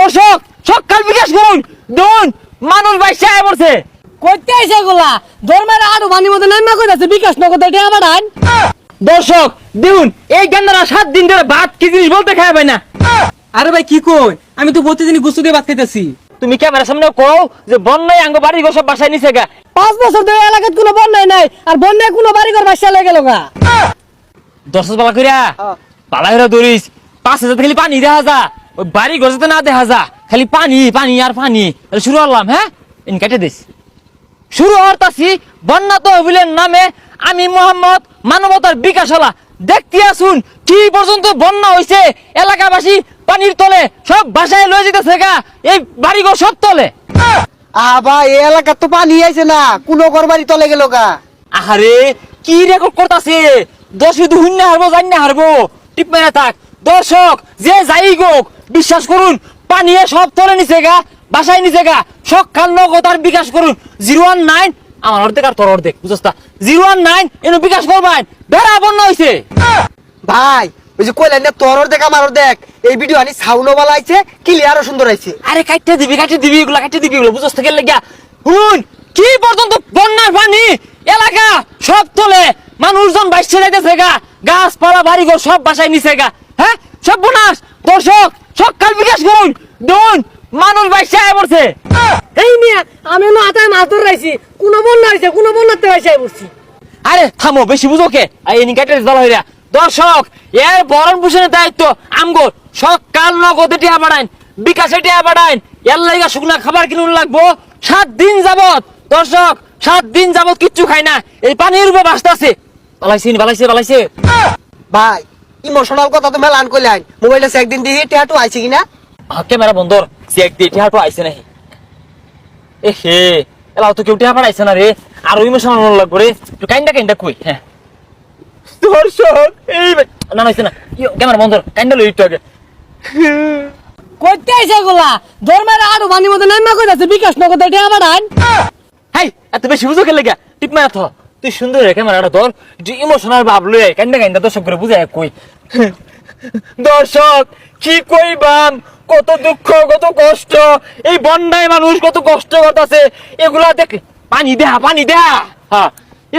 দর্শক সকাল বিকাশ করুন দুন মানুষ বাইসে আয় পড়ছে কইতে আইছে গুলা ধর্মের আড়ু বানি মতো নাইমা কইতাছে বিকাশ নগদ টিয়া বাড়ান। দর্শক দিন এই গান্দারা 7 দিন ধরে ভাত কি জিনিস বলতে খায় ভাই না। আরে ভাই কি কই, আমি তো প্রতিদিনই গুস্তু দিয়ে ভাত খাইতেছি। তুমি ক্যামেরার সামনে কও যে বন্যায় আঙ্গ বাড়ি ঘর সব বাসায় নিছে গা। 5 বছর ধরে এলাকাত কোনো বন্যাই নাই আর বন্যায় কোনো বাড়িঘর বাসা লেগে গেল গা। দর্শক বালা কইরা বালা কইরা দরিস 5000 খালি পানি দেখা যা ওই বাড়ি ঘর যেতে না দেখা যা খালি পানি পানি আর পানি। শুরু করলাম হ্যাঁ ইন কেটে দিস শুরু হরতাছি বন্যা তহবিলের নামে আমি মোহাম্মদ মানবতার বিকাশ হলা দেখতে আসুন কি পর্যন্ত বন্যা হইছে এলাকাবাসী পানির তলে সব বাসায় লয়ে যেতেছে গা এই বাড়িঘর সব তলে। ভাই এই এলাকার তো পানি আইছে না, কোন ঘর বাড়ি তলে গেল গা। আরে কি রেকর্ড করতাছে দশ হুন্না হারবো জানি না হারবো টিপ মেরে থাক। দর্শক যে যাই গোক বিশ্বাস করুন পানি সব তলে নিছে গা বাসায় নিছে গা সকাল নগদ আর বিকাশ করুন 019 আমার অর্ধেক আর তোর অর্ধেক বুঝছ 019 এনে বিকাশ করবেন বেড়া বন্যা হইছে। ভাই ওই যে কইলেন না তোর দেখ আমার দেখ এই ভিডিও আনি সাউন্ড বালা আইছে ক্লিয়ার সুন্দর আইছে। আরে কাটতে দিবি এগুলা কাটতে দিবি এগুলো বুঝছ থেকে লাগিয়া হুন কি পর্যন্ত বন্যার পানি এলাকা সব তলে মানুষজন বাইসে যাইতেছে গা গাছপালা বাড়িঘর সব বাসায় নিছে গা হ্যাঁ সব বোনাস। দর্শক সকাল বিকাশ করুন দুন মানুষ বাইসে আয় পড়ছে। এই মিয়া আমি না আতায় মাছ ধরে রাইছি কোন বন্যা হইছে কোন বন্যাতে বাসায় পড়ছি। আরে থামো বেশি বুঝো কে এই কাটে দল হইরা। দর্শক এর বরণ পোষণের দায়িত্ব আমগো সকাল নগদে টিয়া বাড়াইন বিকাশে টিয়া বাড়াইন এর লাইগা শুকনা খাবার কিনুন লাগবো 7 দিন যাবত। দর্শক 7 দিন যাবত কিচ্ছু খাই না এই পানির উপরে বাঁচতেছে বালাইছে ভাই ইমোশনাল কথা তো মেলান কইলেন মোবাইলটা একদিন দিয়ে টেটু আইছে কিনা। ক্যামেরা বন্ধর চেক দিয়ে টিয়াটো আইছে নাকি এ হে এলাও তো কেউ টিয়া বাড়াইছে না রে আর ইমোশনাল লাগবো রে তুই কাইন্ডা কই হ্যাঁ। দর্শক এই না হইছে না ক্যামেরা বন্ধর কাইন্ডা লই একটু আগে কইতে আইছে গুলা ধর্মের আড়ু বানি মতো নাইমা কইতাছে বিকাশ নগদ টিয়া বাড়ান। হাই এত বেশি বুঝো কে লাগা টিপ মারা থ তুই সুন্দর রে ক্যামেরাটা তোর যে ইমোশনাল ভাব লই কাইন্ডা দর্শক করে বুঝায় কই। দর্শক কি কইবাম কত দুঃখ কত কষ্ট এই বন্যায় মানুষ কত কষ্ট করতেছে এগুলা দেখ পানি দেহা হ্যাঁ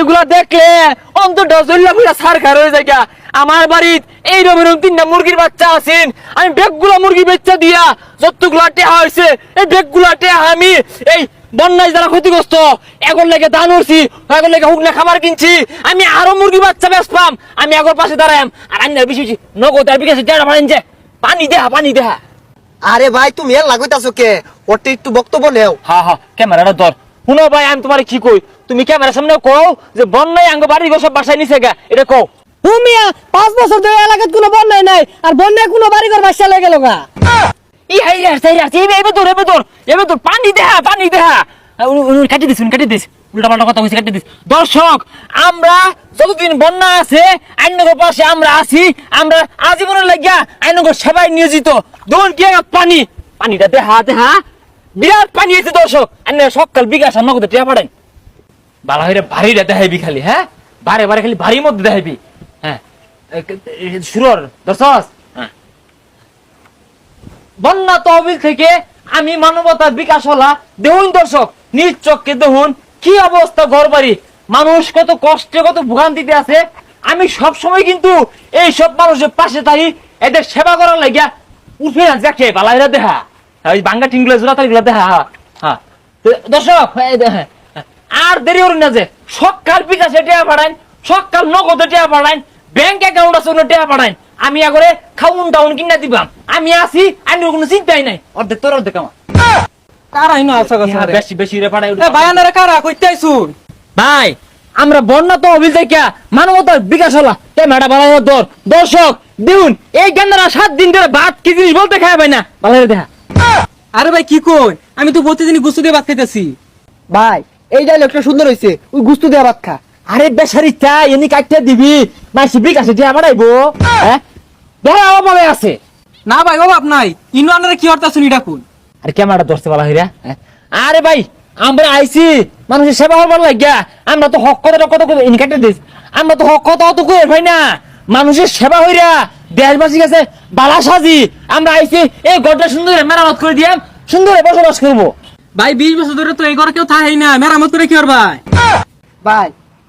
এগুলা দেখলে অন্তরটা জ্বললা পুরা সারখার হয়ে যায়। আমার বাড়ির এই রকম 3টা মুরগির বাচ্চা আছেন আমি বেগগুলা মুরগি বাচ্চা দিয়া যতগুলা টেহা হয়েছে এই বেগগুলা টেহা আমি এই বন্যায় যারা ক্ষতিগ্রস্ত এখন লেগে দান উঠছি এখন লেগে হুকনা খাবার কিনছি আমি আরো মুরগি বাচ্চা বেচপাম আমি এখন পাশে দাঁড়াম আর আন্নার বেশি নগদ আর বিকাশে টেহা পারেন যে পানি দেহা। আরে ভাই তুমি এর লাগাইতাছো কে ওটা একটু বক্তব্য নেও। হ্যাঁ ক্যামেরাটা ধর শুনো ভাই আমি তোমার কি কই তুমি ক্যামেরার সামনে কও যে বন্যায় আঙ্গ বাড়ি ঘর সব বাসায় নিছে গা এটা কও। ও মিয়া 5 বছর ধরে এলাকাত কোনো বন্যাই নাই আর বন্যায় কোনো বাড়িঘর বাসা লেগে গেল গা। ই হাই এবে তোর পানি দেহা কাটি দিস উল্টা পাল্টা কথা কইছে কাটি দিস। দর্শক আমরা যতদিন বন্যা আছে আইনগর পাশে আমরা আছি আমরা আজীবনের লাগিয়া আইনগর সেবায় নিয়োজিত দোন কি পানিটা দেহা বিরাট পানি আছে। দর্শক আইন সকাল বিকাশ নগদে টিয়া পাড়াই বালা হইরে ভারীটা দেখাইবি খালি হ্যাঁ বারে খালি ভারীর মধ্যে দেখাইবি হ্যাঁ শুরুর দর্শক বন্যা তহবিল থেকে আমি মানবতার বিকাশ হলা দেখুন দর্শক নিজ চোখকে দেখুন কি অবস্থা ঘর বাড়ি মানুষ কত কষ্টে কত ভোগান্তিতে আছে। আমি সব সময় কিন্তু এই সব মানুষের পাশে থাকি এদের সেবা করার লাগিয়া উঠে না দেখে বালাইরা দেখা ওই বাঙ্গা টিংগুলো জোড়াতারিগুলো দেখা হ্যাঁ দর্শক আর দেরি করুন না যে সকাল বিকাশে টেয়া পাঠান সকাল নগদে টেয়া পাঠান ব্যাংক অ্যাকাউন্ট আছে টেয়া পাঠান আমি আগরে খাউন টাউন কিনা দিবাম আমি আছি আমি কোনো চিন্তাই নাই অর্ধেক তোর অর্ধেক আমার কারাই না আশা কথা বেশি রে পাঠাই এ ভাই আনারে কারা কইতে আইছুন ভাই আমরা বন্যা তহবিল থেকে মানবতার বিকাশ হলা ক্যামেরা বাড়ানোর দর। দর্শক দেখুন এই গেন্দারা 7 দিন ধরে ভাত কি জিনিস বলতে খায় ভাই না বালাইরা দেখা। আরে ভাই কি কই, আমি তো প্রতিদিনই গুস্তু দিয়ে ভাত খাইতেছি। ভাই এই ডায়লগটা সুন্দর হইছে ওই গুস্তু দেয়া ভাত খা। আরে বেচারি চা এনি কাটতে দিবি মাসি বিকাশে টিয়া বাড়াইবো হ্যাঁ ধরা অভাবে আছে না ভাই অভাব নাই ইনু আনারে কি হরতাছুন এটা কোন। আরে ক্যামেরাটা ধরতে বলা হইরা আরে ভাই আমরা আইছি মানুষের সেবা হবার লাগিয়া আমরা তো হক কথা ইনকাটে দিস আমরা তো হক কথা অত কই ভাই না মানুষের সেবা হইরা দেশবাসী কাছে বালা সাজি আমরা আইছি এই ঘরটা সুন্দর মেরামত করে দিয়াম, সুন্দর বসবাস করবো। ভাই 20 বছর ধরে তো এই ঘরে কেউ থাকেই না, মেরামত করে কি আর ভাই? ভাই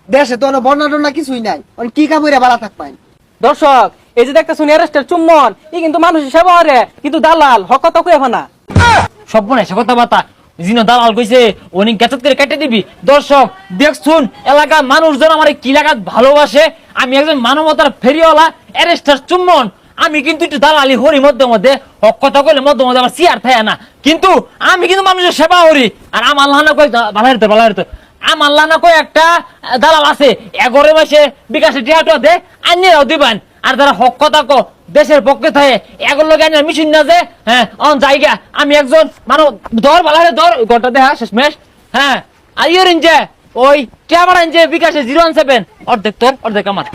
দেশে তো কোনো বন্যা টন্যা কিছুই নাই, কি কামড়ে বালা থাক পাই। দর্শক, এই যে দেখতেছেন এরেস্টের চুম্বন, এই কিন্তু মানুষের সেবা করে, কিন্তু দালাল হক কথা কই না। সব মনে আছে কথাবার্তা জিনো দালাল কইছে উনি গেছত করে কেটে দিবি। দর্শক দেখছুন এলাকার মানুষজন আমার কি লাগাত ভালোবাসে, আমি একজন মানবতার ফেরিওয়ালা অ্যারেস্টার চুম্বন, আমি কিন্তু একটু দালালি হরি মধ্যে মধ্যে, হক কথা কইলে মধ্যে মধ্যে আমার সিয়ার থাকে না, কিন্তু আমি কিন্তু মানুষের সেবা করি। আর আমার লানা কই ভালো হইতো আমার লানা কই একটা দালাল আছে, 11 মাসে বিকাশে টিয়াটা দে আইনেরাও দিবেন। আর যারা হক কথা কো দেশের পক্ষে থাকে এগুলো জ্ঞানের মিশন না যে হ্যাঁ অন জায়গা আমি একজন মানব ধর ভালো ধর গোটা দেখা শেষমেশ। হ্যাঁ আইয়র ইঞ্জে ওই ক্যামেরা ইঞ্জে বিকাশে 017 অর্ধেক তোর অর্ধেক আমার।